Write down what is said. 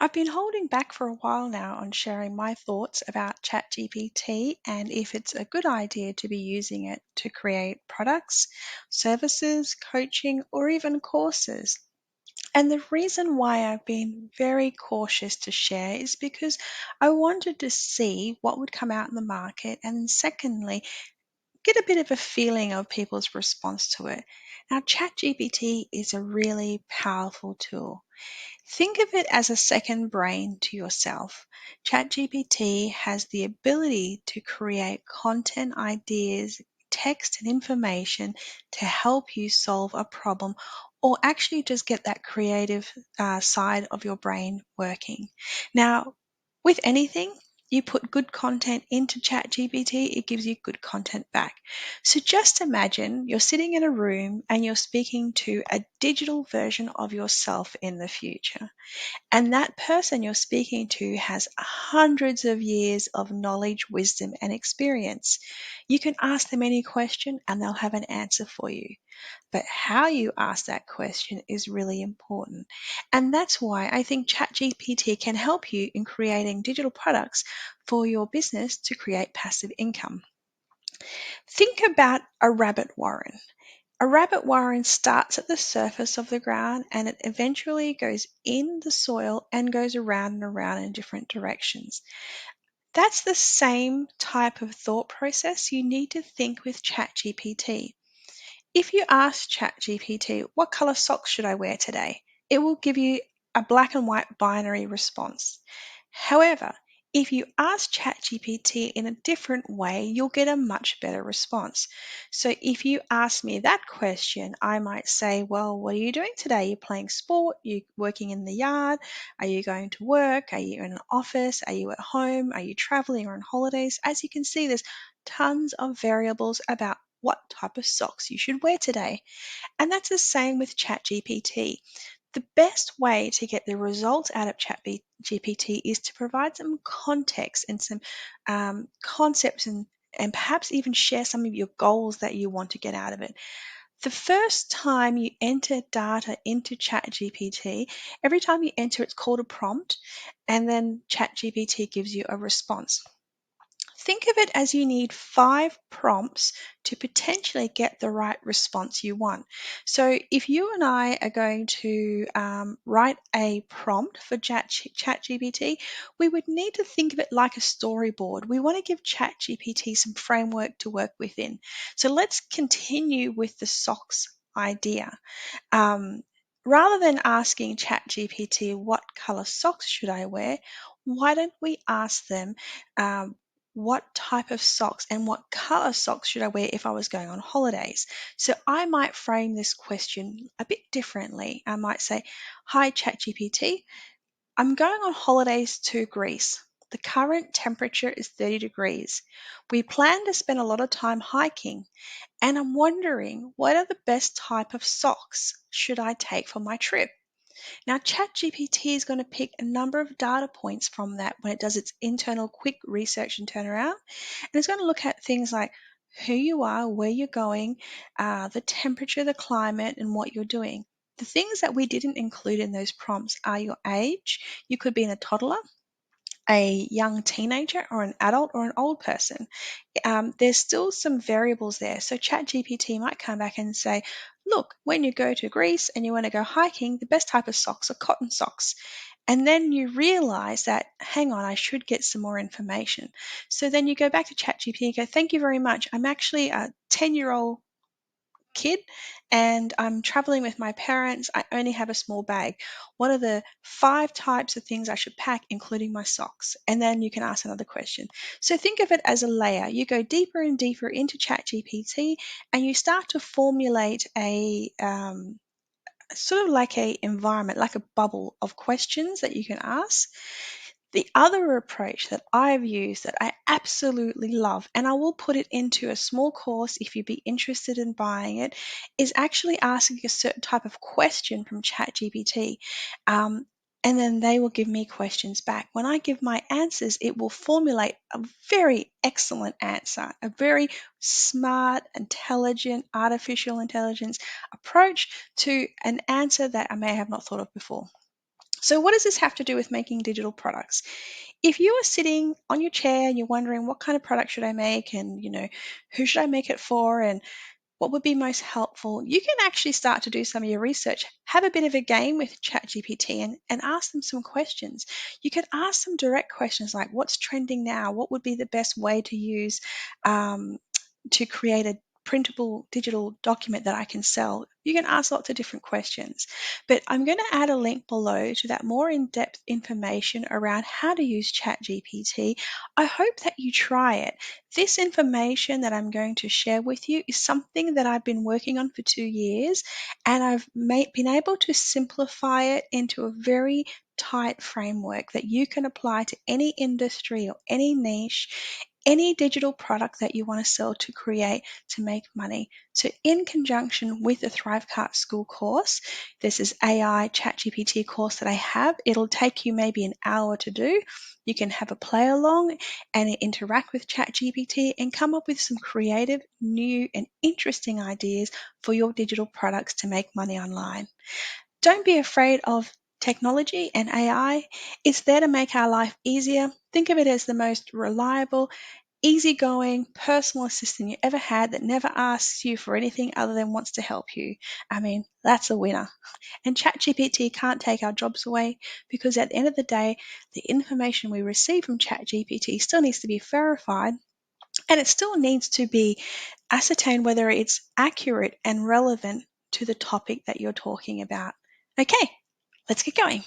I've been holding back for a while now on sharing my thoughts about Chat GPT and if it's a good idea to be using it to create products, services, coaching, or even courses. And the reason why I've been very cautious to share is because I wanted to see what would come out in the market, and secondly, get a bit of a feeling of people's response to it. Now, ChatGPT is a really powerful tool. Think of it as a second brain to yourself. ChatGPT has the ability to create content ideas, text, and information to help you solve a problem or actually just get that creative side of your brain working. Now, with anything, you put good content into ChatGPT, it gives you good content back. So just imagine you're sitting in a room and you're speaking to a digital version of yourself in the future. And that person you're speaking to has hundreds of years of knowledge, wisdom, and experience. You can ask them any question and they'll have an answer for you. But how you ask that question is really important. And that's why I think ChatGPT can help you in creating digital products for your business to create passive income. Think about a rabbit warren. A rabbit warren starts at the surface of the ground and it eventually goes in the soil and goes around and around in different directions. That's the same type of thought process you need to think with ChatGPT. If you ask ChatGPT, what color socks should I wear today? It will give you a black and white binary response. However, if you ask ChatGPT in a different way, you'll get a much better response. So if you ask me that question, I might say, well, what are you doing today? Are you playing sport? Are you working in the yard? Are you going to work? Are you in an office? Are you at home? Are you traveling or on holidays? As you can see, there's tons of variables about what type of socks you should wear today. And that's the same with ChatGPT. The best way to get the results out of ChatGPT is to provide some context and some concepts and perhaps even share some of your goals that you want to get out of it. The first time you enter data into ChatGPT, every time you enter, it's called a prompt, and then ChatGPT gives you a response. Think of it as you need 5 prompts to potentially get the right response you want. So if you and I are going to write a prompt for ChatGPT, we would need to think of it like a storyboard. We want to give ChatGPT some framework to work within. So let's continue with the socks idea. Um, Rather than asking ChatGPT, what color socks should I wear? Why don't we ask them, um, what type of socks and what color socks should I wear if I was going on holidays? So I might frame this question a bit differently. I might say, hi, ChatGPT, I'm going on holidays to Greece. The current temperature is 30 degrees. We plan to spend a lot of time hiking, and I'm wondering what are the best type of socks should I take for my trip? Now, ChatGPT is going to pick a number of data points from that when it does its internal quick research and turnaround. And it's going to look at things like who you are, where you're going, the temperature, the climate, and what you're doing. The things that we didn't include in those prompts are your age. You could be in a toddler, a young teenager, or an adult, or an old person. There's still some variables there. So ChatGPT might come back and say, look, when you go to Greece and you want to go hiking, the best type of socks are cotton socks. And then you realize that, hang on, I should get some more information. So then you go back to ChatGPT and go, thank you very much. I'm actually a 10-year-old kid and I'm traveling with my parents. I only have a small bag. What are the 5 types of things I should pack, including my socks? And then you can ask another question. So think of it as a layer. You go deeper and deeper into ChatGPT and you start to formulate a sort of like a environment, like a bubble of questions that you can ask. The other approach that I've used that I absolutely love, and I will put it into a small course if you'd be interested in buying it, is actually asking a certain type of question from ChatGPT. Um, and then they will give me questions back. When I give my answers, it will formulate a very excellent answer, a very smart, intelligent, artificial intelligence approach to an answer that I may have not thought of before. So what does this have to do with making digital products? If you are sitting on your chair and you're wondering what kind of product should I make, and who should I make it for, and what would be most helpful, you can actually start to do some of your research. Have a bit of a game with ChatGPT and ask them some questions. You could ask them direct questions like, what's trending now? What would be the best way to use um, to create a printable digital document that I can sell? You can ask lots of different questions. But I'm going to add a link below to that more in-depth information around how to use ChatGPT. I hope that you try it. This information that I'm going to share with you is something that I've been working on for 2 years, and I've been able to simplify it into a very tight framework that you can apply to any industry or any niche, any digital product that you want to sell to create to make money. So in conjunction with the Thrivecart School course, this is AI ChatGPT course that I have. It'll take you maybe an hour to do. You can have a play along and interact with ChatGPT and come up with some creative, new and interesting ideas for your digital products to make money online. Don't be afraid of technology and AI. It's there to make our life easier. Think of it as the most reliable, easygoing personal assistant you ever had that never asks you for anything other than wants to help you. I mean, that's a winner. And ChatGPT can't take our jobs away, because at the end of the day, the information we receive from ChatGPT still needs to be verified, and it still needs to be ascertained whether it's accurate and relevant to the topic that you're talking about. Okay, let's get going.